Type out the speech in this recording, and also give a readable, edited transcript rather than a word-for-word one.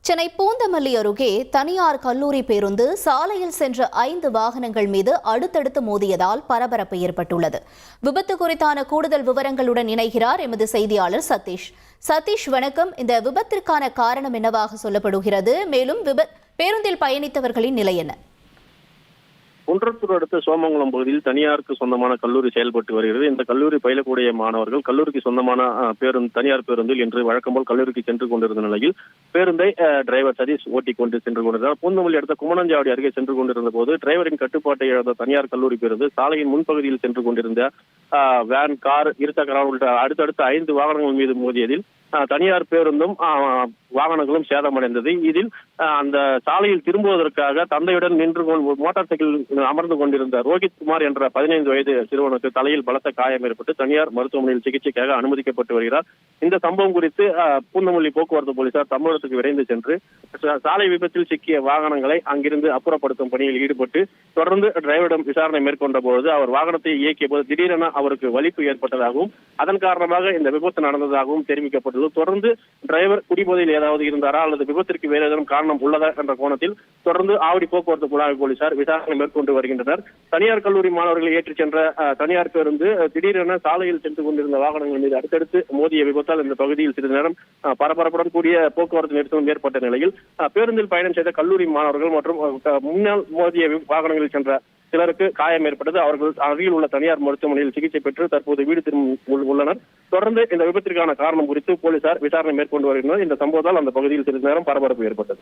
சென்னை பூந்தமல்லி அருகே தனியார் கல்லூரி பேருந்து சாலையில் சென்ற 5 வாகனங்கள் மீது அடுத்தடுத்து மோதியதால் பரபரப்பு ஏற்பட்டுள்ளது. விபத்து குறித்தான கூடுதல் விவரங்களுடன் இணைகிறார் எமது செய்தியாளர் சதீஷ். சதீஷ், வணக்கம். இந்த விபத்திற்கான காரணம் என்னவாக சொல்லப்படுகிறது? மேலும் பேருந்தில் பயணித்தவர்களின் நிலை என்ன? குன்றத்தூர் அடுத்த சோமங்கலம் பகுதியில் தனியாருக்கு சொந்தமான கல்லூரி செயல்பட்டு வருகிறது. இந்த கல்லூரி பயிலக்கூடிய மாணவர்கள் கல்லூரிக்கு சொந்தமான தனியார் பேருந்தில் இன்று வழக்கம் போல் கல்லூரிக்கு சென்று கொண்டிருந்த நிலையில் பேருந்தை டிரைவர் சதீஷ் ஓட்டிக் கொண்டு சென்று கொண்டிருந்தார். பூந்தமல்லி அடுத்த குமணஞ்சாவடி அருகே சென்று கொண்டிருந்த போது டிரைவரின் கட்டுப்பாட்டை இழந்த தனியார் கல்லூரி பேருந்து சாலையின் முன்பகுதியில் சென்று கொண்டிருந்த வேன், கார், இருசக்கர உள்ளிட்ட அடுத்தடுத்த 5 வாகனங்கள் மீது மோதியதில் தனியார் பேருந்தும் வாகனங்களும் சேதமடைந்தது. இதில் அந்த சாலையில் திரும்புவதற்காக தந்தையுடன் நின்று மோட்டார் சைக்கிள் அமர்ந்து கொண்டிருந்த ரோஹித் குமார் என்ற 15 வயது சிறுவனுக்கு தலையில் பலத்த காயம் ஏற்பட்டு தனியார் மருத்துவமனையில் சிகிச்சைக்காக அனுமதிக்கப்பட்டு வருகிறார். இந்த சம்பவம் குறித்து பூந்தமல்லி போக்குவரத்து போலீசார் சம்பவத்துக்கு விரைந்து சென்று சாலை விபத்தில் சிக்கிய வாகனங்களை அங்கிருந்து அப்புறப்படுத்தும் பணியில் ஈடுபட்டு தொடர்ந்து டிரைவரிடம் விசாரணை மேற்கொண்ட பொழுது அவர் வாகனத்தை இயக்கிய போது திடீரென அவருக்கு வலிப்பு ஏற்பட்டதாகவும் அதன் காரணமாக இந்த விபத்து நடந்ததாகவும் தெரிவிக்கப்பட்டது. தொடர்ந்து டிரைவர் குடிபோதையில் ஏதாவது இருந்தாரா அல்லது விபத்திற்கு வேறு ஏதேனும் காரணம் உள்ளதா என்ற கோணத்தில் தொடர்ந்து ஆவடி போக்குவரத்து புலனாய்வு போலீசார் விசாரணை மேற்கொண்டு வருகின்றனர். தனியார் கல்லூரி மாணவர்களை ஏற்றிச் சென்ற தனியார் பேருந்து திடீரென சாலையில் சென்று கொண்டிருந்த வாகனங்கள் மீது அடுத்தடுத்து மோதிய விபத்தால் இந்த பகுதியில் சிறிது நேரம் பரபரப்புடன் கூடிய போக்குவரத்து நெரிசலும் ஏற்பட்ட நிலையில் பேருந்தில் பயணம் செய்த கல்லூரி மாணவர்கள் மற்றும் முன்னால் மோதிய வாகனங்களில் சென்ற சிலருக்கு காயம் ஏற்பட்டது. அவர்கள் அருகில் உள்ள தனியார் மருத்துவமனையில் சிகிச்சை பெற்று தற்போது வீடு திரும்ப உள்ளனர். தொடர்ந்து இந்த விபத்திற்கான காரணம் குறித்து போலீசார் விசாரணை மேற்கொண்டு வருகின்றனர். இந்த சம்பவத்தால் அந்த பகுதியில் சிறிது நேரம் பரபரப்பு ஏற்பட்டது.